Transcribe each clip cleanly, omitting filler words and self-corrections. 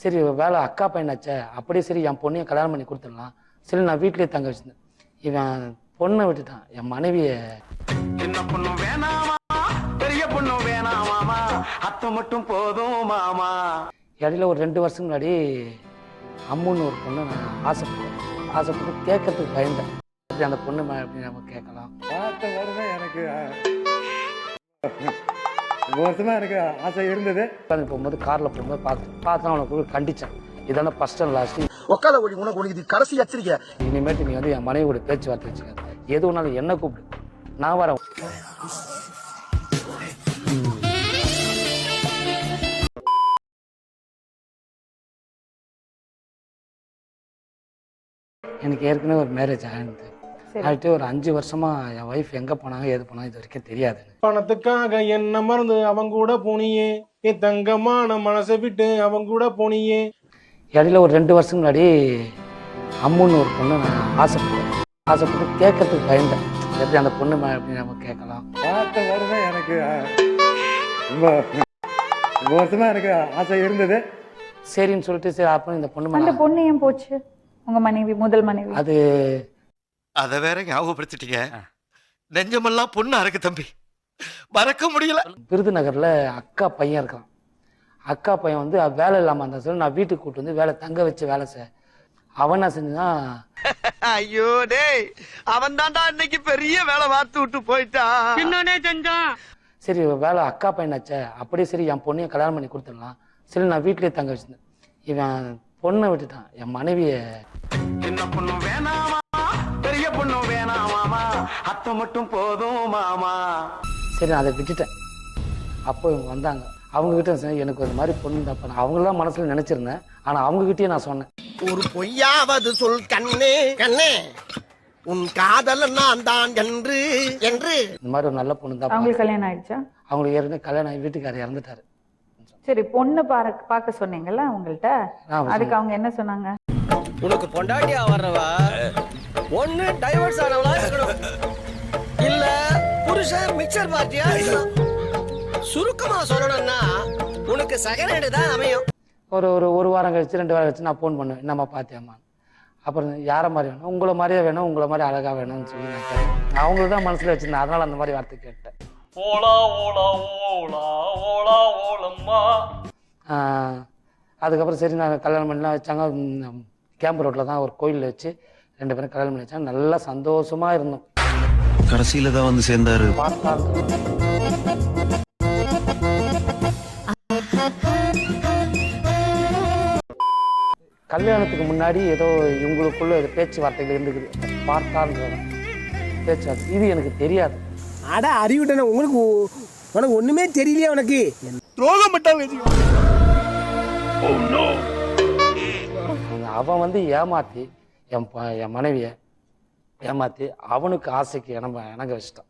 சரி வேலை அக்கா பையனாச்சே, அப்படியே சரி என் பொண்ணையும் கல்யாணம் பண்ணி கொடுத்துடலாம். சரி நான் வீட்லேயே தங்க வச்சிருந்தேன். இவன் பொண்ணை விட்டுட்டான், என் மனைவியை. சின்ன பொண்ணு வேணாமா, பெரிய பொண்ணு வேணாமாமா, அத்தை மட்டும் போதும் மாமா. இடையில ஒரு 2 வருஷம் முன்னாடி அம்முன்னு ஒரு பொண்ணு நான் ஆசைப்பட்டு கேட்கறதுக்கு பயந்தேன். அந்த பொண்ணு அப்படி நம்ம கேட்கலாம். பார்த்த உடனே எனக்கு வருஷமா எனக்கு ஆசை இருந்தது. போகும்போது காரில் போகும்போது பார்த்து அவனை கண்டிச்சேன். இதான ஃபர்ஸ்ட் அண்ட் லாஸ்ட். உட்காத ஒளி உனக்கு இது கடைசி எச்சரிக்கை. இனிமேட்டு நீ வந்து என் மனைவியோட பேச்சுவார்த்தை வச்சுக்காது. எது ஒன்றாலும் என்ன கூப்பிடு, நான் வரேன். எனக்கு ஏற்கனவே ஒரு மேரேஜ் ஆகிட்டு ஒரு 5 வருஷமா என் ஒய்ஃப் எங்க போனாங்க ஏது போனாங்க இது வரைக்கும் தெரியாது. பணத்துக்காக என்ன மறந்து அவங்க கூட போனியே, என் தங்கமான மனசை விட்டு அவங்க கூட போனியே. இடையில ஒரு 2 வருஷம் முன்னாடி அம்முன்னு ஒரு பொண்ணு நான் ஆசைப்பட்டு கேட்கறதுக்கு பயந்தேன். எப்படி அந்த பொண்ணு அப்படி நம்ம கேட்கலாம். பார்த்த உடனே எனக்கு வருஷமா எனக்கு ஆசை இருந்தது. சரின்னு சொல்லிட்டு சரி அப்புறம் இந்த பொண்ணு ஏன் போச்சு? உங்க மனைவி, முதல் மனைவி. அது அத வேற ஞாபகப்படுத்திட்டீங்க. நெஞ்சமெல்லாம் பொண்ணா இருக்கு தம்பி, மறக்க முடியல. விருதுநகர்ல அக்கா பையன் இருக்கான். அக்கா பையன் வந்து வேலை இல்லாம இருந்தா சொல்லி நான் வீட்டுக்கு கூப்பிட்டு வந்து வேலை தங்க வச்சு வேலை செய்ய. அவன் என்ன செஞ்சான், ஐயோ டேய், அவன் தான்டா இன்னைக்கு பெரிய வேலை பார்த்து விட்டு போயிட்டான். என்னன்னே செஞ்சான். சரி வேலை அக்கா பையனாச்சே, அப்படியே சரி என் பொண்ணையும் கல்யாணம் பண்ணி கொடுத்துடலாம். சரி நான் வீட்லேயே தங்க வச்சிருந்தேன். இவன் பொண்ணை விட்டுட்டான், என் மனைவியை. சின்ன பொண்ணு வேணாமா, பெரிய பொண்ணு வேணாமாமா, அத்தை மட்டும் போதும் மாமா. சரி நான் அதை விட்டுட்டேன். அப்போ இவங்க வந்தாங்க. அவங்க கிட்ட எனக்கு ஒரு மாதிரி பொண்ணு தான் அவங்களாம் மனசுல நினைச்சிருந்தேன். ஆனா அவங்க கிட்டயே நான் சொன்னேன், ஒரு பொய்யாவது சொல் கண்ணே கண்ணே, உன் காதல் நான் தான் என்று என்று. இந்த மாதிரி ஒரு நல்ல பொண்ணு தான். அவங்களுக்கு கல்யாணம் ஆயிடுச்சா? அவங்களுக்கு ஏற்கனவே கல்யாணம் ஆகி வீட்டுக்காரர் இறந்துட்டாரு. சரி பொண்ணு பார்க்க சொன்னீங்கல்ல அவங்கள்ட்ட, அதுக்கு அவங்க என்ன சொன்னாங்க? உனக்கு பொண்டாட்டியா வர்றவா ஒண்ணு டைவர்ஸ் ஆனவளா இருக்கணும், இல்ல புருஷன் மிக்சர் பார்ட்டியா இருக்கணும். சுருக்கமா சொல்லணும்னா உனக்கு செகண்ட் ஹேண்ட் தான் அமையும். ஒரு வாரம் கழிச்சு 2 வாரம் கழிச்சு நான் ஃபோன் பண்ணுவேன், என்னம்மா பார்த்தியாம்மா. அப்புறம் யாரை மாதிரி வேணும், உங்களை மாதிரியே வேணும், உங்களை மாதிரி அழகா வேணும்னு சொல்லி நான் கேட்டேன். நான் அவங்களுக்கு தான் மனசுல வச்சிருந்தேன், அதனால அந்த மாதிரி வார்த்தை கேட்டேன். ஓலா ஓலா ஓலா ஓலா ஓலம்மா. அதுக்கப்புறம் சரி நான் கல்யாணம் பண்ணலாம் வச்சாங்க. கேம்ப் ரோட்டில் தான் ஒரு கோயிலில் வச்சு 2 பேரும் கல்யாணம் பண்ணி வச்சாங்க. நல்லா சந்தோஷமா இருந்தோம். கடைசியில தான் வந்து சேர்ந்தாரு. கல்யாணத்துக்கு முன்னாடி ஏதோ இவங்களுக்குள்ள பேச்சுவார்த்தைகள் இருந்துக்குது. பார்த்தான்றவன் பேச்சுவார்த்தை இது எனக்கு தெரியாது. அட அறிவிட்டன உங்களுக்கு உனக்கு ஒண்ணுமே தெரியலையா? உனக்கு துரோகம் பண்ணாங்க. அவன் வந்து ஏமாத்தி என் மனைவியை ஏமாத்தி அவனுக்கு ஆசைக்கு எனக்கு வச்சிட்டான்.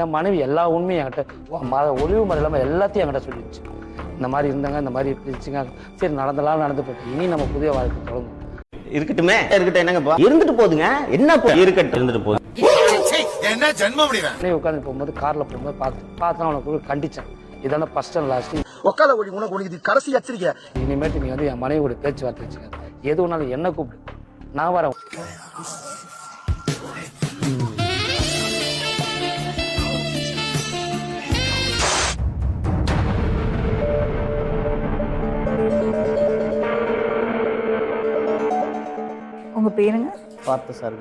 என் மனைவி எல்லா உண்மையும் என்கிட்ட ஒளிவு மறை இல்லாமல் எல்லாத்தையும் என்கிட்ட சொல்லிடுச்சு. இந்த மாதிரி இருந்தாங்க, இந்த மாதிரி பிரிச்சுங்க. சரி நடந்தலாம் நடந்து போட்டு இனி நம்ம புதிய வாழ்க்கை தொடங்கும். இருக்கட்டுமே, இருக்கட்டும், என்னங்க இருந்துட்டு போதுங்க, என்ன இருக்கட்டும், இருந்துட்டு போகுது. என்ன ஜென்மம் முடிவேன். உட்காந்து போகும்போது கார்ல போகும்போது பார்த்து அவனை கண்டிச்சேன். இதான ஃபர்ஸ்ட் அண்ட் லாஸ்ட். உட்காத ஒளி உனக்கு இது கடைசி எச்சரிக்கை. இனிமேட்டு நீ வந்து என் மனைவியோட பேச்சுவார்த்தை வச்சுக்காது. எது ஒன்றாலும் என்ன கூப்பிடு, நான் வரேன். உங்க பேருங்க? பார்த்த sir.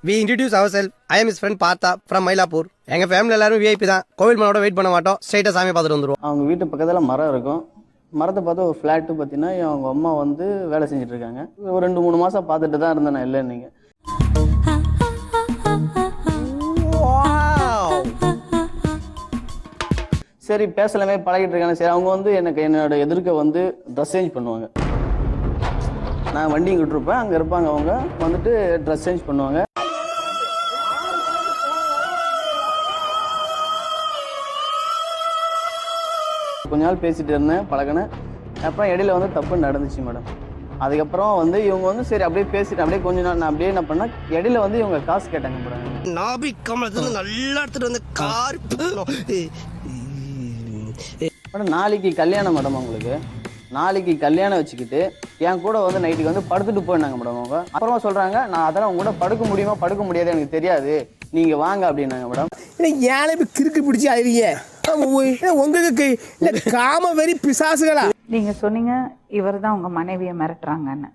We introduce ourselves. I am his friend Partha from Mylapore. எங்க ஃபேமிலி எல்லாரும் விஐபி தான். கோவில் மனோட வெயிட் பண்ண மாட்டோம், ஸ்ட்ரைட்டா சாமி பார்த்துட்டு வந்துருவோம். அவங்க வீட்டு பக்கத்துல மரம் இருக்கும். மரத்தை பார்த்து ஒரு ஃபிளாட்டு பார்த்தீங்கன்னா அவங்க அம்மா வந்து வேலை செஞ்சுட்டு இருக்காங்க. ஒரு 2-3 மாசம் பார்த்துட்டு தான் இருந்தேன் நான். இல்லை நீங்க சரி பேசலாமே பழகிட்டு இருக்காங்க. சரி அவங்க வந்து என்னோட எதிர்க்க வந்து ட்ரெஸ் சேஞ்ச் பண்ணுவாங்க. நான் வண்டி இங்கிட்டு இருப்பேன், அங்கே இருப்பாங்க. அவங்க வந்துட்டு ட்ரெஸ் சேஞ்ச் பண்ணுவாங்க. கொஞ்ச நாள் பேசிட்டு இருந்தேன், பழகினேன். அப்புறம் இடையில வந்து தப்பு நடந்துச்சு மேடம். அதுக்கப்புறம் வந்து இவங்க வந்து சரி அப்படியே பேசிட்டு அப்படியே கொஞ்ச நாள் நான் அப்படியே என்ன பண்ணேன், இடையில வந்து இவங்க காசு கேட்டாங்க மேடம். நாபி கமலத்துல நல்லா எடுத்துட்டு வந்து கார் மேடம் நாளைக்கு கல்யாணம் மேடம் உங்களுக்கு. நாளைக்கு கல்யாணம் வச்சுக்கிட்டு என் கூட வந்து நைட்டுக்கு வந்து படுத்துட்டு போயினாங்க மேடம் அவங்க. அப்புறமா சொல்றாங்க நான் அதெல்லாம் உங்க கூட படுக்க முடியுமா படுக்க முடியாது எனக்கு தெரியாது, நீங்க வாங்க அப்படின்னாங்க மேடம். ஏழை கிறுக்கு பிடிச்சி ஆயிருவீங்க உங்களுக்கு காம வெறி பிசாசுகளா? நீங்க சொன்னீங்க இவர் தான் உங்க மனைவியை மிரட்டுறாங்கன்னு.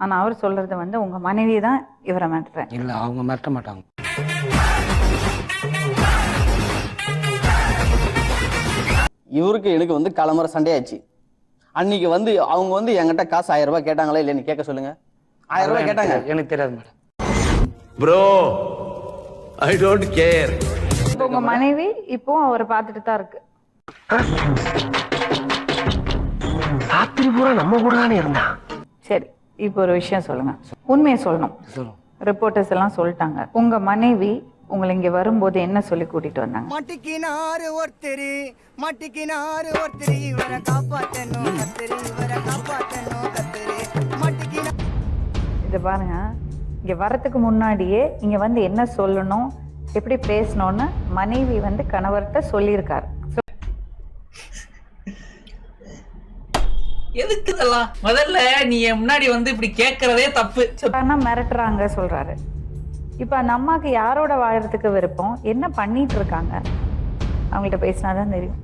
ஆனா அவர் சொல்றது வந்து உங்க மனைவி தான் இவரை மிரட்டுறேன். இல்லை, அவங்க மிரட்ட மாட்டாங்க. இவருக்கு எனக்கு வந்து காலமுறை சண்டையாச்சு. அன்னைக்கு வந்து அவங்க வந்து என்கிட்ட காசு 1000 ரூபாய் கேட்டாங்களா இல்லைன்னு கேட்க சொல்லுங்க. 1000 ரூபாய் கேட்டாங்க. எனக்கு தெரியாது madam. Bro I don't care. இப்போ உங்க மனைவி இப்போ அவரை பார்த்துட்டு தான் இருக்கு. ராத்திரி பூரா நம்ம கூட தானே இருந்தா. சரி, இப்போ ஒரு விஷயம் சொல்லுங்க, உண்மையை சொல்லணும். ரிப்போர்ட்டர்ஸ் எல்லாம் சொல்லிட்டாங்க, உங்க மனைவி உங்களை இங்க வரும்போது என்ன சொல்லி கூட்டிட்டு வந்தாங்க? மாட்டிக்கினாரு ஒருத்தரு, மாட்டிக்கினாரு ஒருத்தரு, இவரை காப்பாத்தணும் கத்தரு, இவரை காப்பாத்தணும் கத்தரு, மாட்டிக்கினா. இதை பாருங்க, இங்க வரத்துக்கு முன்னாடியே இங்க வந்து என்ன சொல்லணும் எப்படி பேசணும்னு மனைவி வந்து கணவர்கிட்ட சொல்லியிருக்காரு. எதுக்கு இதெல்லாம்? முதல்ல நீ முன்னாடி வந்து இப்படி கேட்கறதே தப்பு. மிரட்டுறாங்க சொல்றாரு. இப்ப அந்த அம்மாக்கு யாரோட வாழறதுக்கு விருப்பம், என்ன பண்ணிட்டு இருக்காங்க, அவங்கள்ட்ட பேசினாதான் தெரியும்.